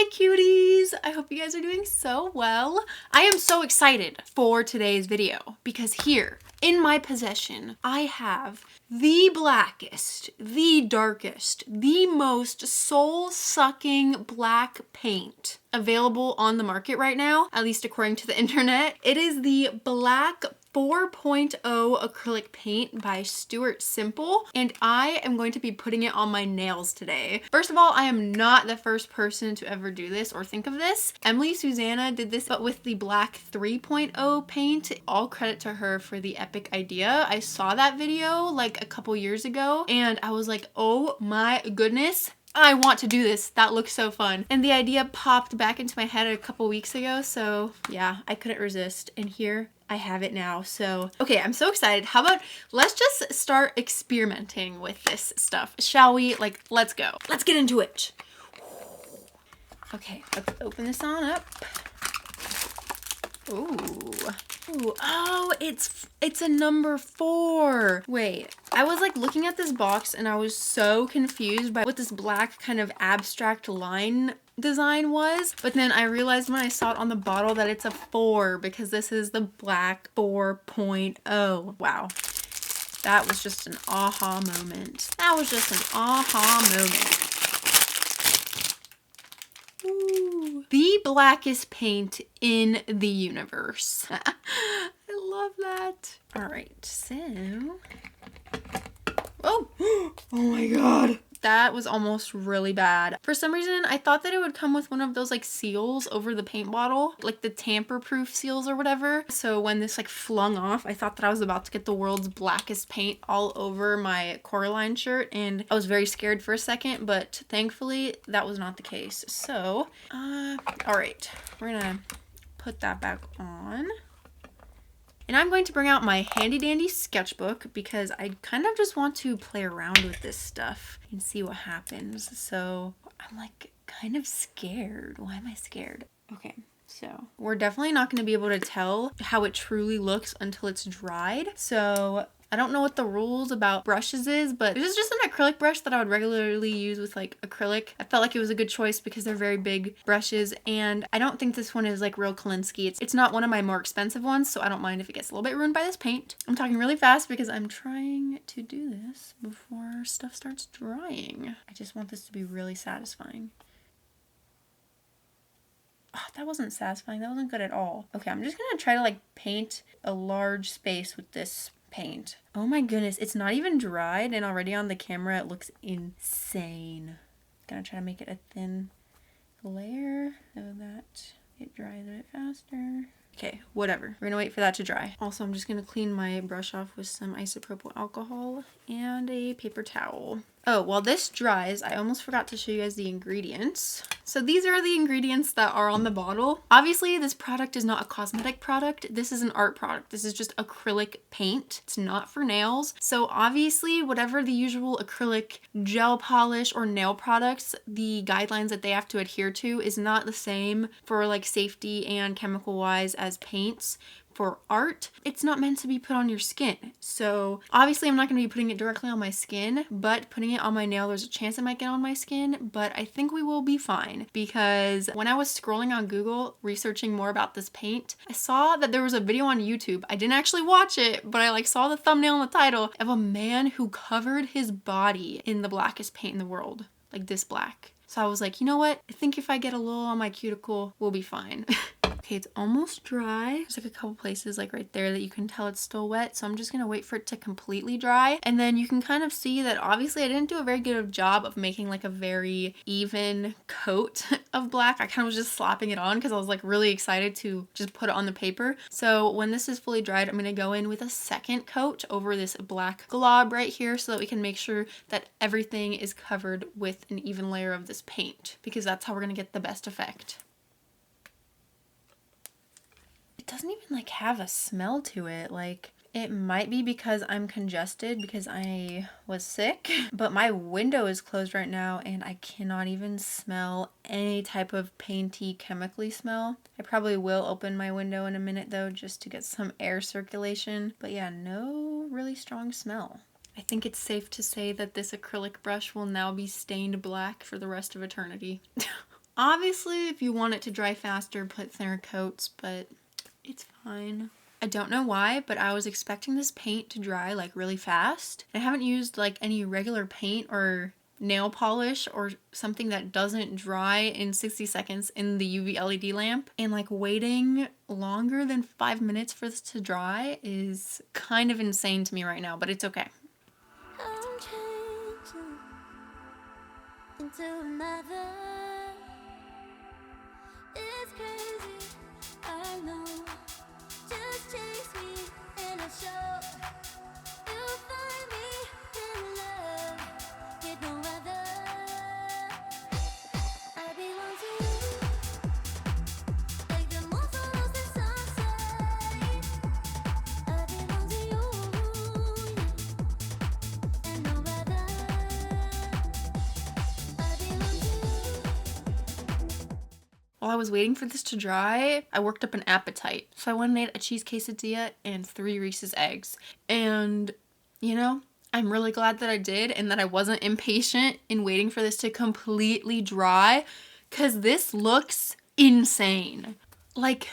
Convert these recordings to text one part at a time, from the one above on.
Hi cuties! I hope you guys are doing so well. I am so excited for today's video because here in my possession I have the blackest, the darkest, the most soul-sucking black paint available on the market right now, at least according to the internet. It is the Black 4.0 acrylic paint by Stuart Simple, and I am going to be putting it on my nails today. First of all, I am not the first person to ever do this or think of this. Emily Susanna did this, but with the Black 3.0 paint. All credit to her for the epic idea. I saw that video like a couple years ago, and I was like, oh my goodness, I want to do this. That looks so fun. And the idea popped back into my head a couple weeks ago, so yeah, I couldn't resist. And here I have it now. So, okay, I'm so excited. How about let's just start experimenting with this stuff, shall we? Like, let's go. Let's get into it. Okay, let's open this on up. Ooh. Ooh. Oh, it's a number 4. Wait, I was like looking at this box and I was so confused by what this black kind of abstract line design was, but then I realized when I saw it on the bottle that it's a 4 because this is the Black 4.0. Wow. That was just an aha moment. That was just an aha moment. Ooh. The blackest paint in the universe. I love that. All right, so. Oh, oh my God. That was almost really bad. For some reason, I thought that it would come with one of those like seals over the paint bottle, like the tamper-proof seals or whatever. So when this like flung off, I thought that I was about to get the world's blackest paint all over my Coraline shirt, and I was very scared for a second, but thankfully that was not the case. So, all right, we're gonna put that back on. And I'm going to bring out my handy dandy sketchbook because I kind of just want to play around with this stuff and see what happens. So I'm like kind of scared. Why am I scared? Okay, so we're definitely not going to be able to tell how it truly looks until it's dried. So I don't know what the rules about brushes is, but this is just an acrylic brush that I would regularly use with like acrylic. I felt like it was a good choice because they're very big brushes, and I don't think this one is like real Kolinsky. It's not one of my more expensive ones, so I don't mind if it gets a little bit ruined by this paint. I'm talking really fast because I'm trying to do this before stuff starts drying. I just want this to be really satisfying. Oh, that wasn't satisfying. That wasn't good at all. Okay, I'm just gonna try to like paint a large space with this paint. Oh my goodness, it's not even dried, and already on the camera it looks insane. Gonna try to make it a thin layer so that it dries a bit faster. Okay, whatever. We're gonna wait for that to dry. Also, I'm just gonna clean my brush off with some isopropyl alcohol and a paper towel. Oh, while this dries, I almost forgot to show you guys the ingredients. So these are the ingredients that are on the bottle. Obviously, this product is not a cosmetic product. This is an art product. This is just acrylic paint. It's not for nails. So obviously, whatever the usual acrylic gel polish or nail products, the guidelines that they have to adhere to is not the same for like safety and chemical wise as paints. For art, it's not meant to be put on your skin. So obviously I'm not going to be putting it directly on my skin, but putting it on my nail, there's a chance it might get on my skin, but I think we will be fine because when I was scrolling on Google researching more about this paint, I saw that there was a video on YouTube. I didn't actually watch it, but I like saw the thumbnail and the title of a man who covered his body in the blackest paint in the world, like this black. So I was like, you know what? I think if I get a little on my cuticle, we'll be fine. Okay, it's almost dry. There's like a couple places like right there that you can tell it's still wet. So I'm just gonna wait for it to completely dry. And then you can kind of see that obviously I didn't do a very good job of making like a very even coat of black. I kind of was just slapping it on because I was like really excited to just put it on the paper. So when this is fully dried, I'm gonna go in with a second coat over this black glob right here so that we can make sure that everything is covered with an even layer of this paint because that's how we're gonna get the best effect. It doesn't even like have a smell to it. Like it might be because I'm congested because I was sick, but my window is closed right now and I cannot even smell any type of painty chemically smell. I probably will open my window in a minute though just to get some air circulation, but yeah, no really strong smell. I think it's safe to say that this acrylic brush will now be stained black for the rest of eternity. Obviously, if you want it to dry faster, put thinner coats, but it's fine. I don't know why, but I was expecting this paint to dry like really fast. I haven't used like any regular paint or nail polish or something that doesn't dry in 60 seconds in the UV LED lamp, and like waiting longer than 5 minutes for this to dry is kind of insane to me right now, but it's okay. I'm changing into another. It's crazy, I know. Just chase me and I'll show. You'll find me in love with no other. I belong to you, like the moon follows the sunset. I belong to you, and no other. I belong to you. While I was waiting for this to dry, I worked up an appetite. So I went and ate a cheese quesadilla and 3 Reese's eggs. And, you know, I'm really glad that I did and that I wasn't impatient in waiting for this to completely dry, because this looks insane. Like,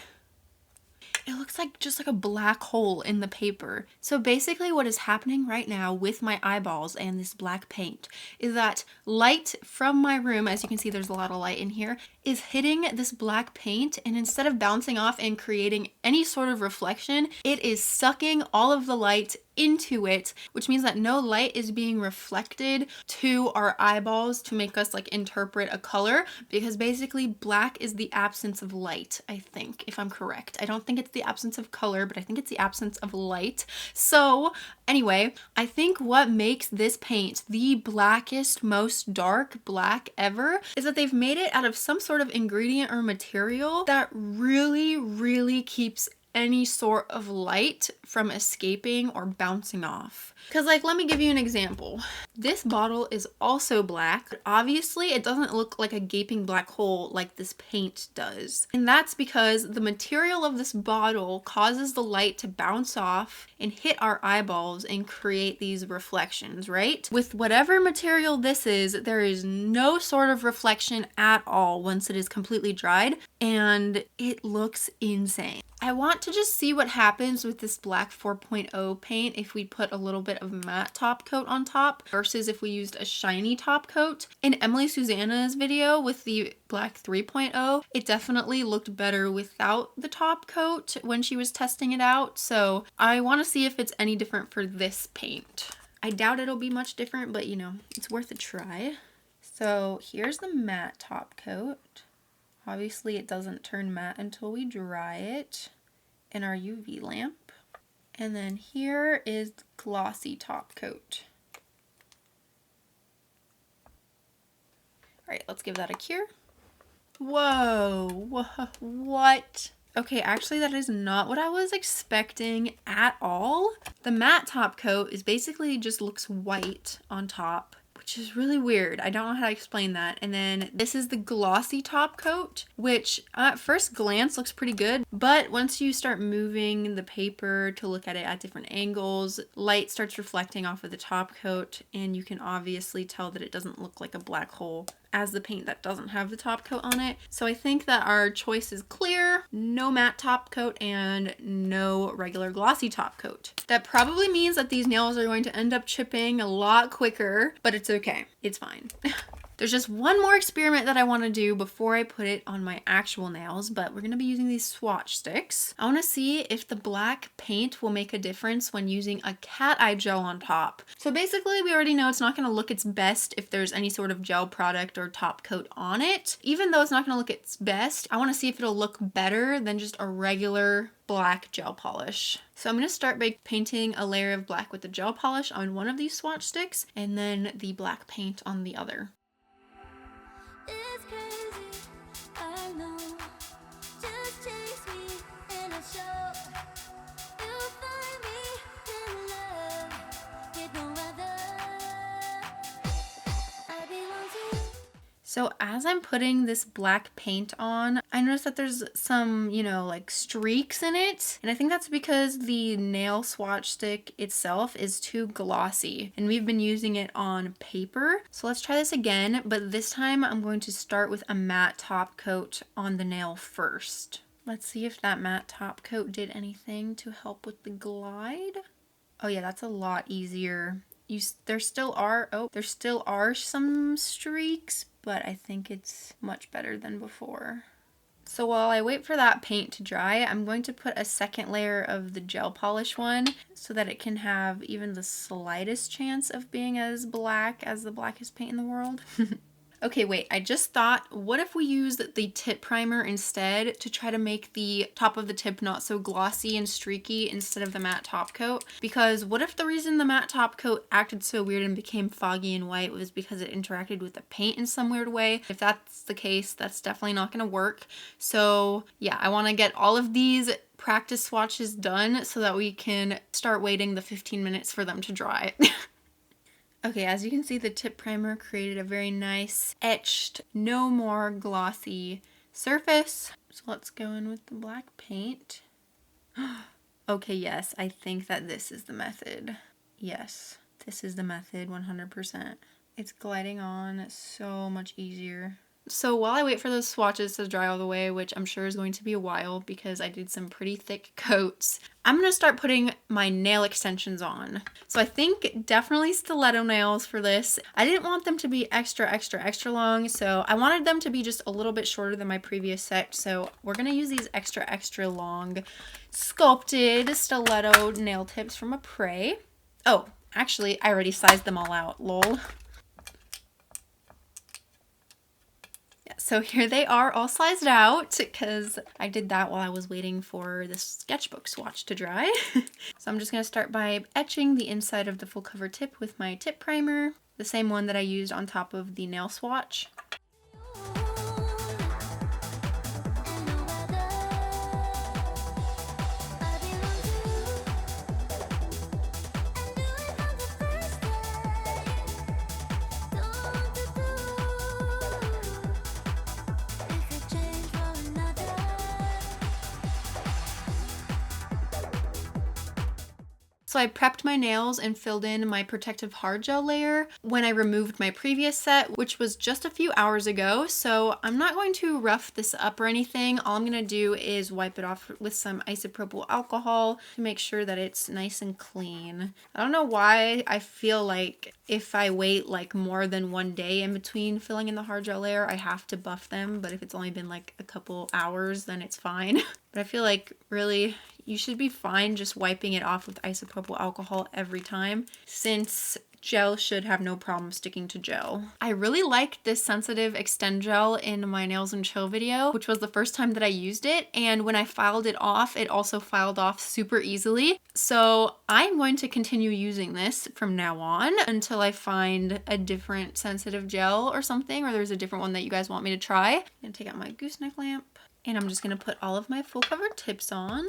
it looks like just like a black hole in the paper. So basically what is happening right now with my eyeballs and this black paint is that light from my room, as you can see there's a lot of light in here, is hitting this black paint, and instead of bouncing off and creating any sort of reflection, it is sucking all of the light into it, which means that no light is being reflected to our eyeballs to make us like interpret a color, because basically black is the absence of light, I think, if I'm correct. I don't think it's the absence of color, but I think it's the absence of light. So anyway, I think what makes this paint the blackest, most dark black ever is that they've made it out of some sort of ingredient or material that really keeps any sort of light from escaping or bouncing off. Because like, let me give you an example. This bottle is also black, but obviously it doesn't look like a gaping black hole like this paint does. And that's because the material of this bottle causes the light to bounce off and hit our eyeballs and create these reflections, right? With whatever material this is, there is no sort of reflection at all once it is completely dried, and it looks insane. I want to just see what happens with this black 4.0 paint if we put a little bit of matte top coat on top versus if we used a shiny top coat. In Emily Susanna's video with the black 3.0, it definitely looked better without the top coat when she was testing it out. So I want to see if it's any different for this paint. I doubt it'll be much different, but you know, it's worth a try. So here's the matte top coat. Obviously it doesn't turn matte until we dry it in our UV lamp. And then here is the glossy top coat. All right, let's give that a cure. Whoa, what? Okay, actually that is not what I was expecting at all. The matte top coat is basically just looks white on top, which is really weird. I don't know how to explain that. And then this is the glossy top coat, which at first glance looks pretty good, but once you start moving the paper to look at it at different angles, light starts reflecting off of the top coat, and you can obviously tell that it doesn't look like a black hole as the paint that doesn't have the top coat on it. So I think that our choice is clear: no matte top coat and no regular glossy top coat. That probably means that these nails are going to end up chipping a lot quicker, but it's okay. It's fine. There's just one more experiment that I want to do before I put it on my actual nails, but we're going to be using these swatch sticks. I want to see if the black paint will make a difference when using a cat eye gel on top. So basically, we already know it's not going to look its best if there's any sort of gel product or top coat on it. Even though it's not going to look its best, I want to see if it'll look better than just a regular black gel polish. So I'm going to start by painting a layer of black with the gel polish on one of these swatch sticks and then the black paint on the other. It's crazy, I know. Just chase me and I'll show. You'll find me in love with no other. I belong to you. So as I'm putting this black paint on, I noticed that there's some, like streaks in it. And I think that's because the nail swatch stick itself is too glossy. And we've been using it on paper. So let's try this again, but this time I'm going to start with a matte top coat on the nail first. Let's see if that matte top coat did anything to help with the glide. Oh yeah, that's a lot easier. There still are some streaks, but I think it's much better than before. So while I wait for that paint to dry, I'm going to put a second layer of the gel polish one so that it can have even the slightest chance of being as black as the blackest paint in the world. Okay, wait, I just thought, what if we use the tip primer instead to try to make the top of the tip not so glossy and streaky instead of the matte top coat? Because what if the reason the matte top coat acted so weird and became foggy and white was because it interacted with the paint in some weird way? If that's the case, that's definitely not gonna work. So yeah, I wanna get all of these practice swatches done so that we can start waiting the 15 minutes for them to dry. Okay, as you can see, the tip primer created a very nice etched, no more glossy surface. So let's go in with the black paint. Okay, yes, I think that this is the method. Yes, this is the method, 100%. It's gliding on so much easier. So while I wait for those swatches to dry all the way, which I'm sure is going to be a while because I did some pretty thick coats, I'm going to start putting my nail extensions on. So I think definitely stiletto nails for this. I didn't want them to be extra long, so I wanted them to be just a little bit shorter than my previous set. So we're going to use these extra long sculpted stiletto nail tips from Poway. Oh, actually, I already sized them all out, lol. So here they are all sized out because I did that while I was waiting for the sketchbook swatch to dry. So I'm just going to start by etching the inside of the full cover tip with my tip primer, the same one that I used on top of the nail swatch. So I prepped my nails and filled in my protective hard gel layer when I removed my previous set, which was just a few hours ago. So I'm not going to rough this up or anything. All I'm going to do is wipe it off with some isopropyl alcohol to make sure that it's nice and clean. I don't know why I feel like if I wait like more than one day in between filling in the hard gel layer, I have to buff them. But if it's only been like a couple hours, then it's fine. But I feel like really you should be fine just wiping it off with isopropyl alcohol every time, since gel should have no problem sticking to gel. I really liked this sensitive extend gel in my Nails and Chill video, which was the first time that I used it, and when I filed it off, it also filed off super easily. So I'm going to continue using this from now on until I find a different sensitive gel or something, or there's a different one that you guys want me to try. I'm gonna take out my gooseneck lamp, and I'm just gonna put all of my full cover tips on.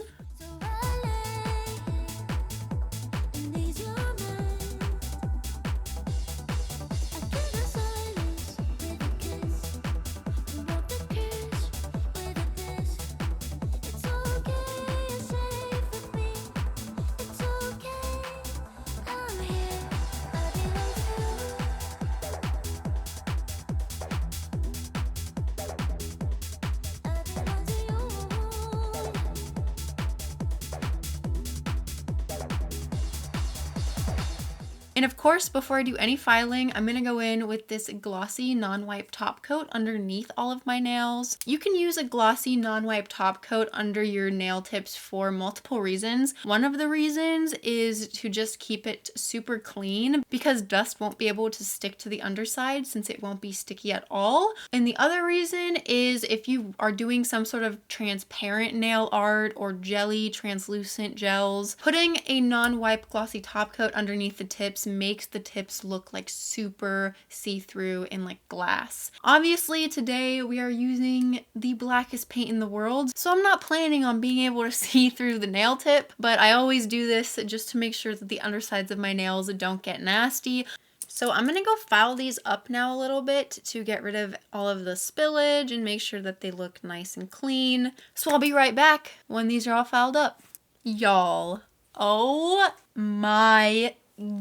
And of course, before I do any filing, I'm going to go in with this glossy non-wipe top coat underneath all of my nails. You can use a glossy non-wipe top coat under your nail tips for multiple reasons. One of the reasons is to just keep it super clean because dust won't be able to stick to the underside since it won't be sticky at all. And the other reason is if you are doing some sort of transparent nail art or jelly translucent gels, putting a non-wipe glossy top coat underneath the tips makes the tips look like super see-through and like glass. Obviously today we are using the blackest paint in the world, so I'm not planning on being able to see through the nail tip, but I always do this just to make sure that the undersides of my nails don't get nasty. So I'm gonna go file these up now a little bit to get rid of all of the spillage and make sure that they look nice and clean. So I'll be right back when these are all filed up. Y'all, oh my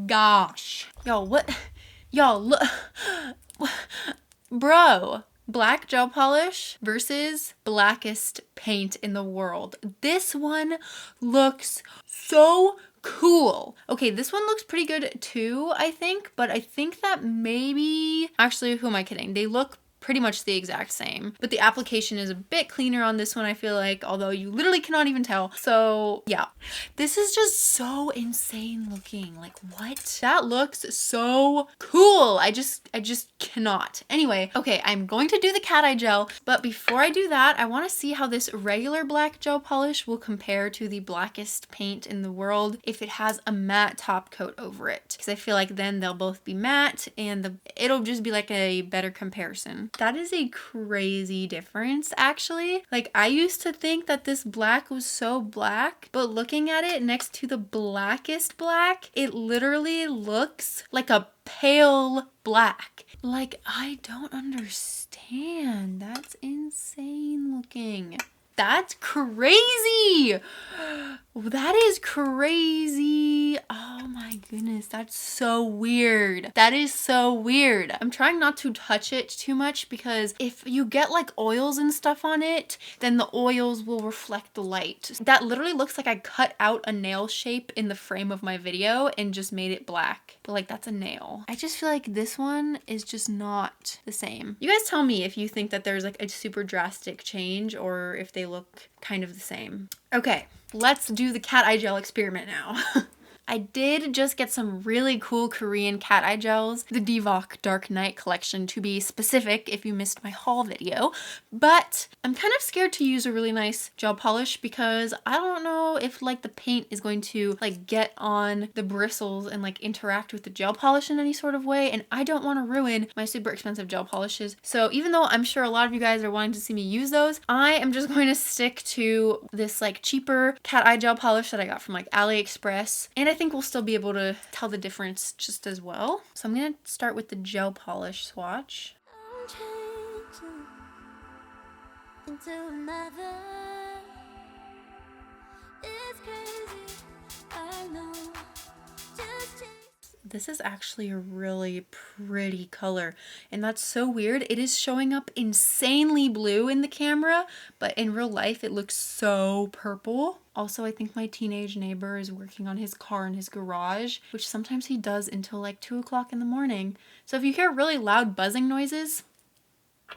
gosh. Y'all, what? Y'all, look. Bro, black gel polish versus Blackest paint in the world. This one looks so cool. Okay, this one looks pretty good too, I think, but I think that maybe, actually, who am I kidding? They look pretty much the exact same, but the application is a bit cleaner on this one, I feel like, although you literally cannot even tell. So yeah, this is just so insane looking. Like, what? That looks so cool. I just cannot. Anyway, okay, I'm going to do the cat eye gel, but before I do that, I want to see how this regular black gel polish will compare to the Blackest paint in the world if it has a matte top coat over it, because I feel like then they'll both be matte and it'll just be like a better comparison. That is a crazy difference, actually. Like, I used to think that this black was so black, but looking at it next to the Blackest black, it literally looks like a pale black. Like, I don't understand. That's insane looking. That's crazy. That is crazy. Oh my goodness, that's so weird. That is so weird. I'm trying not to touch it too much because if you get like oils and stuff on it, then the oils will reflect the light. That literally looks like I cut out a nail shape in the frame of my video and just made it black. But like, that's a nail. I just feel like this one is just not the same. You guys tell me if you think that there's like a super drastic change or if they look kind of the same. Okay, let's do the cat eye gel experiment now. I did just get some really cool Korean cat eye gels, the Divok Dark Night collection to be specific if you missed my haul video, but I'm kind of scared to use a really nice gel polish because I don't know if like the paint is going to like get on the bristles and like interact with the gel polish in any sort of way, and I don't want to ruin my super expensive gel polishes. So even though I'm sure a lot of you guys are wanting to see me use those, I am just going to stick to this like cheaper cat eye gel polish that I got from like AliExpress, and I think we'll still be able to tell the difference just as well. So I'm gonna start with the gel polish swatch. I'm changing into another. It's crazy, I know. Just change. This is actually a really pretty color, and that's so weird. It is showing up insanely blue in the camera, but in real life it looks so purple. Also, I think my teenage neighbor is working on his car in his garage, which sometimes he does until like 2 o'clock in the morning. So if you hear really loud buzzing noises,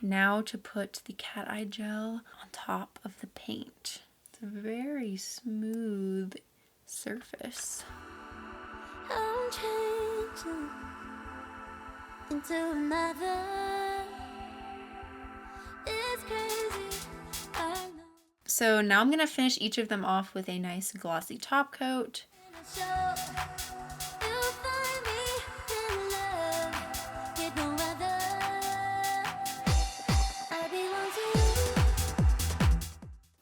now to put the cat eye gel on top of the paint. It's a very smooth surface. I'm changing into another. It's crazy, I know. So now I'm gonna finish each of them off with a nice glossy top coat. In a show, you'll find me in love with no other. I belong to you.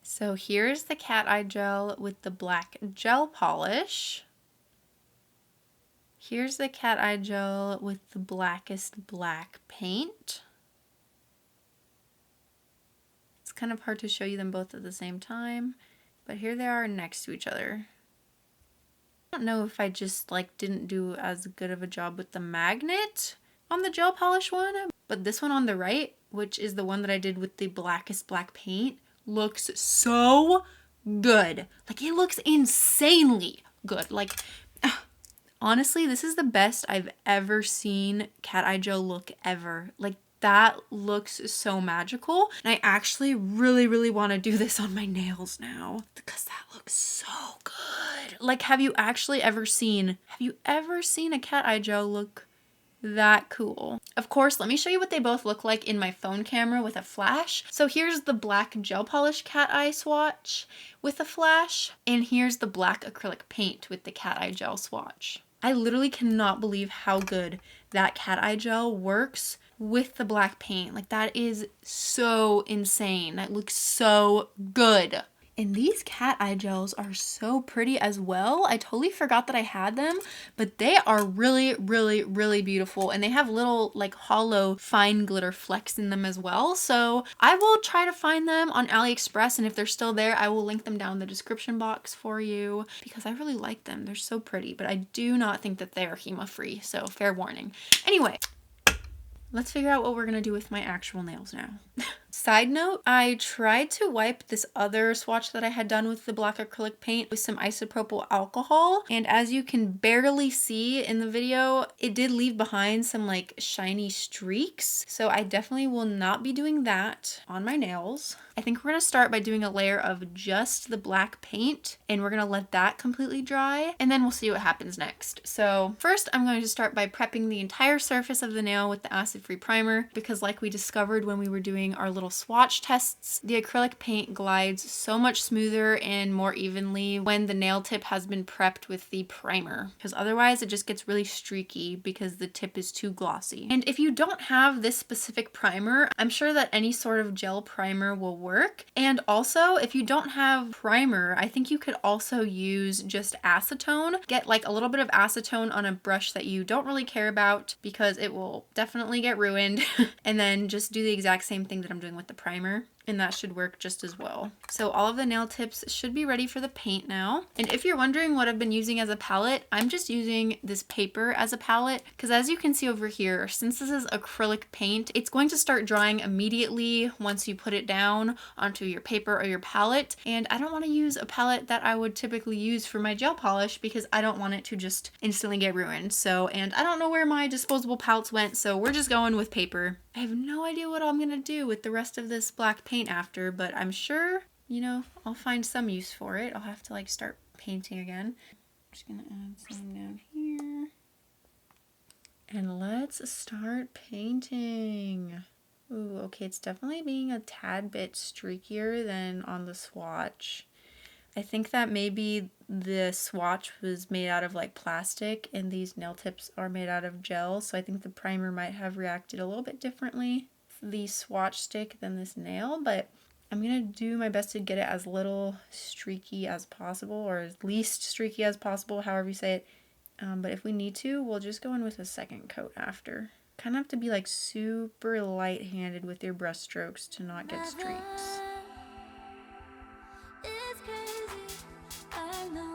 So here's the cat eye gel with the black gel polish. Here's the cat eye gel with the Blackest black paint. It's kind of hard to show you them both at the same time, but here they are next to each other. I don't know if I just like didn't do as good of a job with the magnet on the gel polish one, but this one on the right, which is the one that I did with the Blackest black paint, looks so good. Like, it looks insanely good. Like, honestly, this is the best I've ever seen cat eye gel look ever. Like, that looks so magical. And I actually really want to do this on my nails now because that looks so good. Like, have you ever seen a cat eye gel look that cool? Of course, let me show you what they both look like in my phone camera with a flash. So here's the black gel polish cat eye swatch with a flash, and here's the black acrylic paint with the cat eye gel swatch. I literally cannot believe how good that cat eye gel works with the black paint. Like, that is so insane. That looks so good. And these cat eye gels are so pretty as well. I totally forgot that I had them, but they are really, really, really beautiful. And they have little like hollow fine glitter flecks in them as well. So I will try to find them on AliExpress. And if they're still there, I will link them down in the description box for you because I really like them. They're so pretty, but I do not think that they are HEMA free. So fair warning. Anyway, let's figure out what we're gonna do with my actual nails now. Side note, I tried to wipe this other swatch that I had done with the black acrylic paint with some isopropyl alcohol, and as you can barely see in the video, it did leave behind some like shiny streaks, so I definitely will not be doing that on my nails. I think we're gonna start by doing a layer of just the black paint, and we're gonna let that completely dry, and then we'll see what happens next. So first, I'm going to start by prepping the entire surface of the nail with the acid-free primer, because like we discovered when we were doing our little swatch tests, the acrylic paint glides so much smoother and more evenly when the nail tip has been prepped with the primer, because otherwise it just gets really streaky because the tip is too glossy. And if you don't have this specific primer, I'm sure that any sort of gel primer will work. And also, if you don't have primer, I think you could also use just acetone. Get like a little bit of acetone on a brush that you don't really care about because it will definitely get ruined. And then just do the exact same thing that I'm doing with the primer, and that should work just as well. So all of the nail tips should be ready for the paint now. And if you're wondering what I've been using as a palette, I'm just using this paper as a palette because as you can see over here, since this is acrylic paint, it's going to start drying immediately once you put it down onto your paper or your palette. And I don't want to use a palette that I would typically use for my gel polish because I don't want it to just instantly get ruined. So, and I don't know where my disposable palettes went, so we're just going with paper. I have no idea what I'm gonna do with the rest of this black paint after, but I'm sure, you know, I'll find some use for it. I'll have to like start painting again. I'm just gonna add some down here. And let's start painting. Ooh, okay, it's definitely being a tad bit streakier than on the swatch. I think that maybe the swatch was made out of like plastic and these nail tips are made out of gel, so I think the primer might have reacted a little bit differently the swatch stick than this nail, but I'm gonna do my best to get it as little streaky as possible, or as least streaky as possible, however you say it. But if we need to, we'll just go in with a second coat after. Kind of have to be like super light-handed with your brush strokes to not get streaks. It's crazy, I know.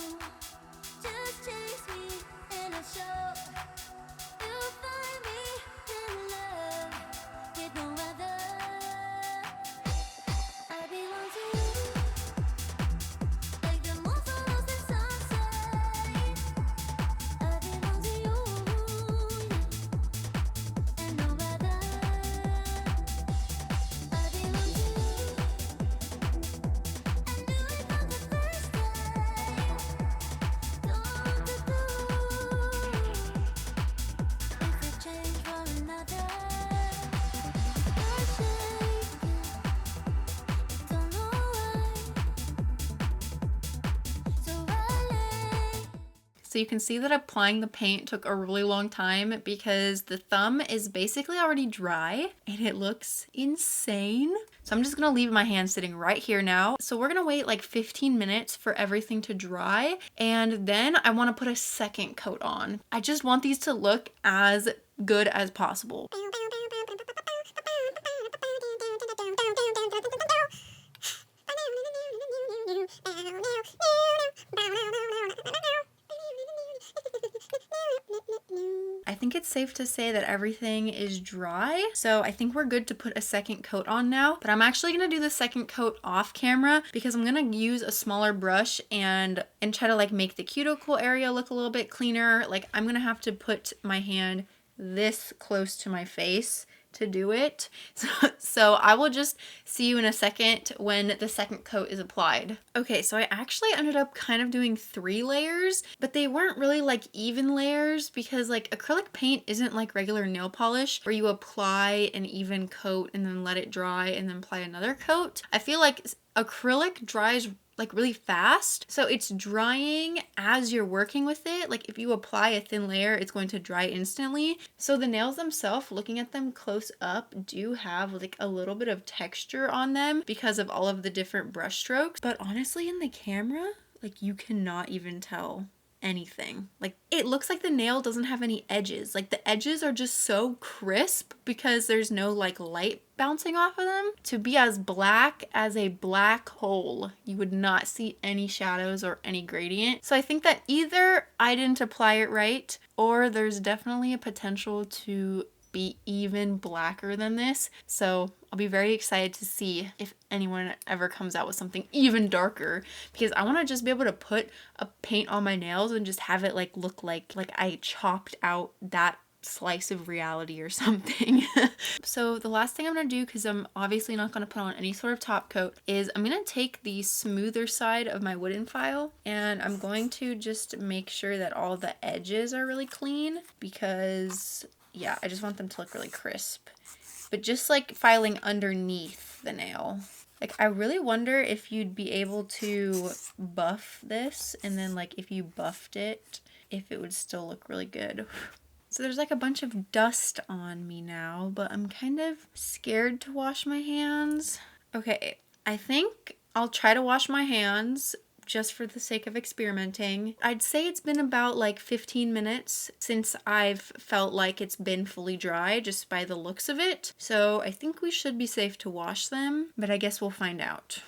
Just chase me and I'll show. You'll find me in love with no other. I belong to you, like the moon follows the sunset. I belong to you, and no other. I belong to you. I knew it from the first day. Don't be blue. If I change for another, you're shaking. Don't know why. So I lay. So you can see that applying the paint took a really long time because the thumb is basically already dry and it looks insane. So I'm just gonna leave my hand sitting right here now. So we're gonna wait like 15 minutes for everything to dry, and then I wanna put a second coat on. I just want these to look as good as possible. I think it's safe to say that everything is dry, so I think we're good to put a second coat on now, but I'm actually gonna do the second coat off camera because I'm gonna use a smaller brush and try to like make the cuticle area look a little bit cleaner. Like I'm gonna have to put my hand this close to my face to do it. So I will just see you in a second when the second coat is applied. Okay, so I actually ended up kind of doing 3 layers, but they weren't really like even layers because like acrylic paint isn't like regular nail polish where you apply an even coat and then let it dry and then apply another coat. I feel like acrylic dries like really fast. So it's drying as you're working with it. Like if you apply a thin layer, it's going to dry instantly. So the nails themselves, looking at them close up, do have like a little bit of texture on them because of all of the different brush strokes. But honestly, in the camera, like you cannot even tell anything. Like it looks like the nail doesn't have any edges. Like the edges are just so crisp because there's no like light bouncing off of them. To be as black as a black hole, you would not see any shadows or any gradient. So I think that either I didn't apply it right, or there's definitely a potential to be even blacker than this. So I'll be very excited to see if anyone ever comes out with something even darker, because I want to just be able to put a paint on my nails and just have it like look like I chopped out that slice of reality or something. So the last thing I'm going to do, because I'm obviously not going to put on any sort of top coat, is I'm going to take the smoother side of my wooden file and I'm going to just make sure that all the edges are really clean, because yeah, I just want them to look really crisp. But just like filing underneath the nail. Like I really wonder if you'd be able to buff this, and then like if you buffed it, if it would still look really good. So there's like a bunch of dust on me now, but I'm kind of scared to wash my hands. Okay, I think I'll try to wash my hands just for the sake of experimenting. I'd say it's been about like 15 minutes since I've felt like it's been fully dry just by the looks of it. So I think we should be safe to wash them, but I guess we'll find out.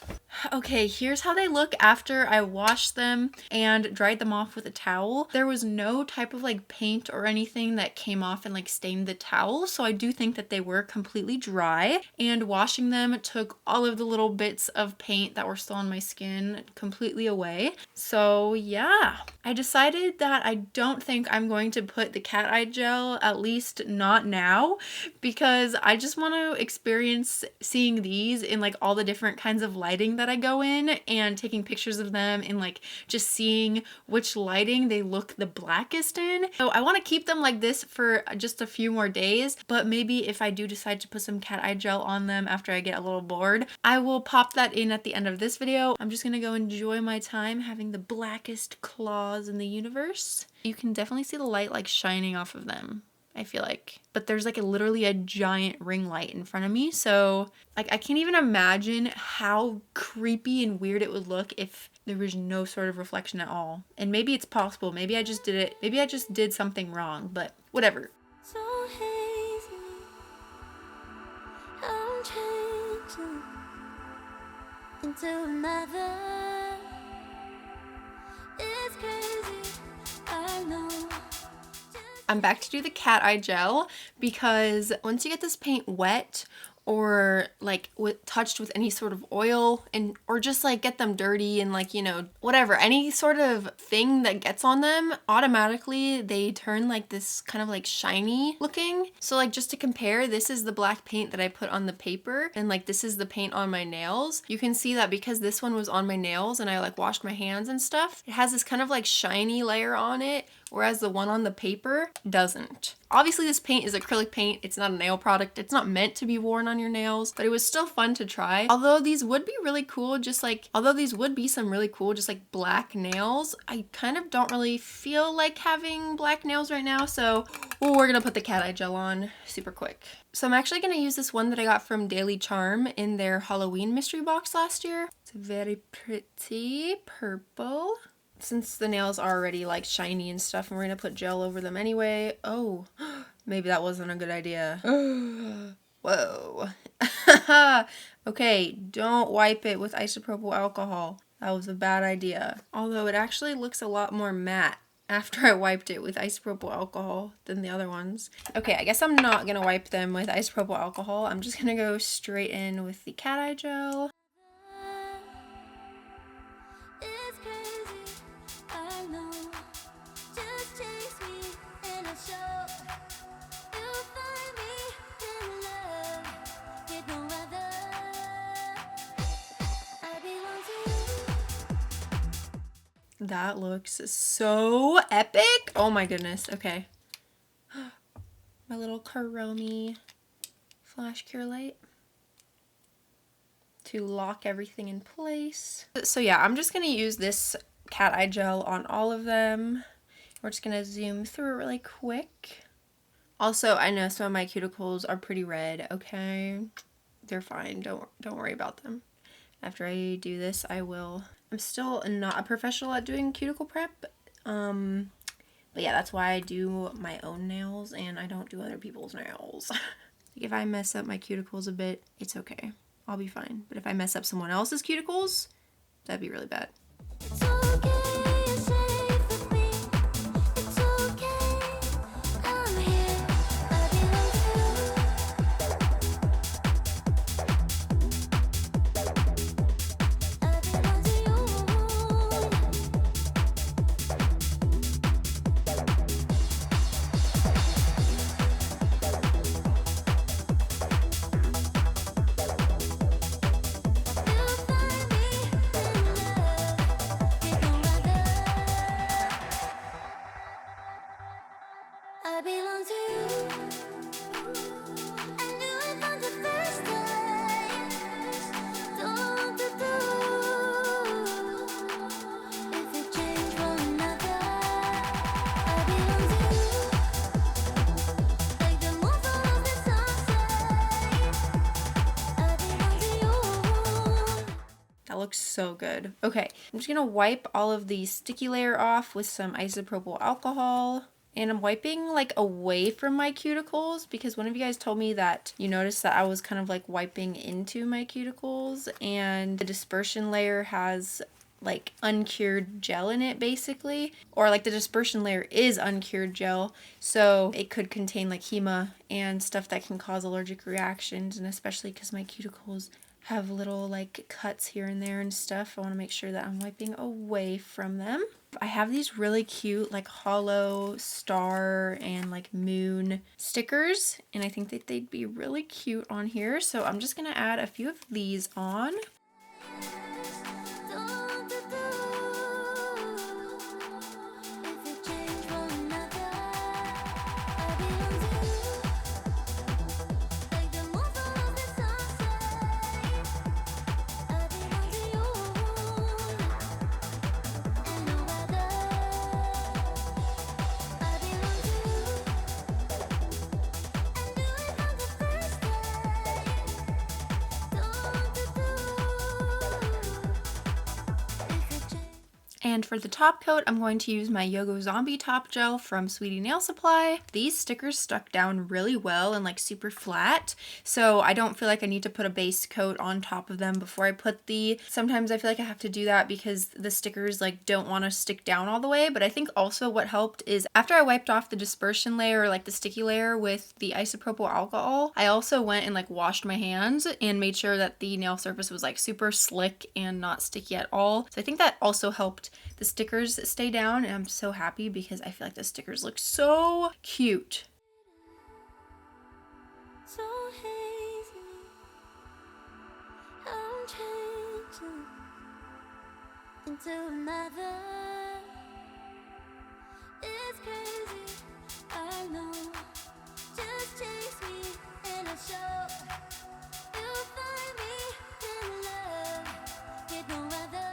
Okay, here's how they look after I washed them and dried them off with a towel. There was no type of like paint or anything that came off and like stained the towel, so I do think that they were completely dry, and washing them took all of the little bits of paint that were still on my skin completely away. So yeah, I decided that I don't think I'm going to put the cat eye gel, at least not now, because I just want to experience seeing these in like all the different kinds of lighting that I go in, and taking pictures of them and like just seeing which lighting they look the blackest in. So I want to keep them like this for just a few more days, but maybe if I do decide to put some cat eye gel on them after I get a little bored, I will pop that in at the end of this video. I'm just gonna go enjoy my time having the blackest claws in the universe. You can definitely see the light like shining off of them, I feel like. But there's like literally a giant ring light in front of me, so like I can't even imagine how creepy and weird it would look if there was no sort of reflection at all. And maybe it's possible, maybe I just did it, maybe I just did something wrong, but whatever. So hazy, I'm changing into another. It's crazy, I know. I'm back to do the cat eye gel, because once you get this paint wet or like touched with any sort of oil, and or just like get them dirty and like, you know, whatever, any sort of thing that gets on them, automatically they turn like this kind of like shiny looking. So like just to compare, this is the black paint that I put on the paper, and like this is the paint on my nails. You can see that because this one was on my nails and I like washed my hands and stuff, it has this kind of like shiny layer on it, whereas the one on the paper doesn't. Obviously this paint is acrylic paint, it's not a nail product, it's not meant to be worn on your nails, but it was still fun to try. Although these would be really cool, just like, although these would be some really cool just like black nails, I kind of don't really feel like having black nails right now, so we're gonna put the cat eye gel on super quick. So I'm actually gonna use this one that I got from Daily Charm in their Halloween mystery box last year. It's a very pretty purple. Since the nails are already like shiny and stuff, and we're gonna put gel over them anyway. Oh, maybe that wasn't a good idea. Whoa. Okay, don't wipe it with isopropyl alcohol. That was a bad idea. Although it actually looks a lot more matte after I wiped it with isopropyl alcohol than the other ones. Okay, I guess I'm not gonna wipe them with isopropyl alcohol. I'm just gonna go straight in with the cat eye gel. It's crazy, I know. Just chase me and I'll show. You'll find me in love with no other. I belong to you. That looks so epic. Oh my goodness. Okay. My little Kuromi flash cure light. to lock everything in place. So yeah, I'm just gonna use this cat eye gel on all of them. We're just gonna zoom through it really quick. Also, I know some of my cuticles are pretty red, okay? They're fine, don't worry about them. After I do this, I will. I'm still not a professional at doing cuticle prep, but yeah, that's why I do my own nails and I don't do other people's nails. If I mess up my cuticles a bit, it's okay. I'll be fine. But if I mess up someone else's cuticles, that'd be really bad. It's okay, you're safe with me. It's okay, I'm here. I belong to you. I belong to you. You'll find me in love. Get no other. I belong to you. I knew it from the first time. Don't want to do. If we change one another, I belong to you. Like the moon follows the sunset. I belong to you. That looks so good. Okay, I'm just gonna wipe all of the sticky layer off with some isopropyl alcohol. And I'm wiping like away from my cuticles because one of you guys told me that you noticed that I was kind of like wiping into my cuticles, and the dispersion layer has like uncured gel in it basically, or like the dispersion layer is uncured gel, so it could contain like HEMA and stuff that can cause allergic reactions, and especially because my cuticles have little like cuts here and there and stuff, I want to make sure that I'm wiping away from them. I have these really cute like hollow star and like moon stickers, and I think that they'd be really cute on here, so I'm just gonna add a few of these on. Don't want to do. If we change one another, I belong to you. Like the moon follows the sunset. I belong to you. And no other. I belong to you. I knew it from the first time. Don't want to do. If we change. And for the top coat, I'm going to use my Yogo Zombie top gel from Sweetie Nail Supply. These stickers stuck down really well and like super flat, so I don't feel like I need to put a base coat on top of them before I put sometimes I feel like I have to do that because the stickers like don't want to stick down all the way. But I think also what helped is after I wiped off the dispersion layer, or like the sticky layer with the isopropyl alcohol, I also went and like washed my hands and made sure that the nail surface was like super slick and not sticky at all. So I think that also helped the stickers stay down, and I'm so happy because I feel like the stickers look so cute. So hazy, I'm changing into another. It's crazy, I know. Just chase me and I'll show. You'll find me in love. Get no other.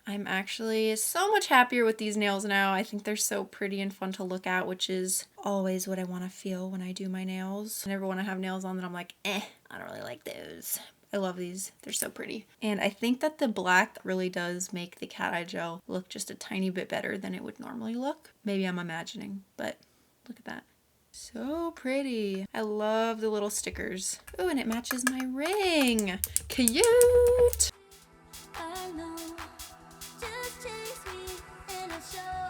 I'm actually so much happier with these nails now. I think they're so pretty and fun to look at, which is always what I want to feel when I do my nails. I never want to have nails on that I'm like, I don't really like those. I love these. They're so pretty. And I think that the black really does make the cat eye gel look just a tiny bit better than it would normally look. Maybe I'm imagining, but look at that. So pretty. I love the little stickers. Oh, and it matches my ring. Cute. I know. Just chase me and I'll show.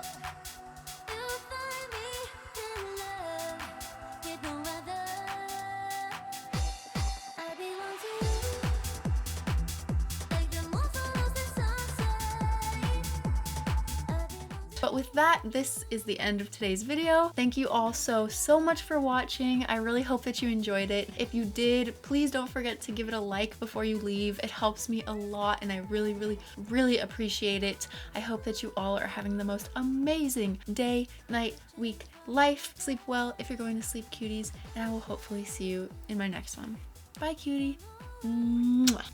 You'll find me in love. Get no other. I belong to you. Like the moon follows the sunset. I belong to But with that, this is the end of today's video. Thank you all so much for watching. I really hope that you enjoyed it. If you did, please don't forget to give it a like before you leave. It helps me a lot and I really appreciate it. I hope that you all are having the most amazing day, night, week, life. Sleep well if you're going to sleep, cuties, and I will hopefully see you in my next one. Bye, cutie. Mwah.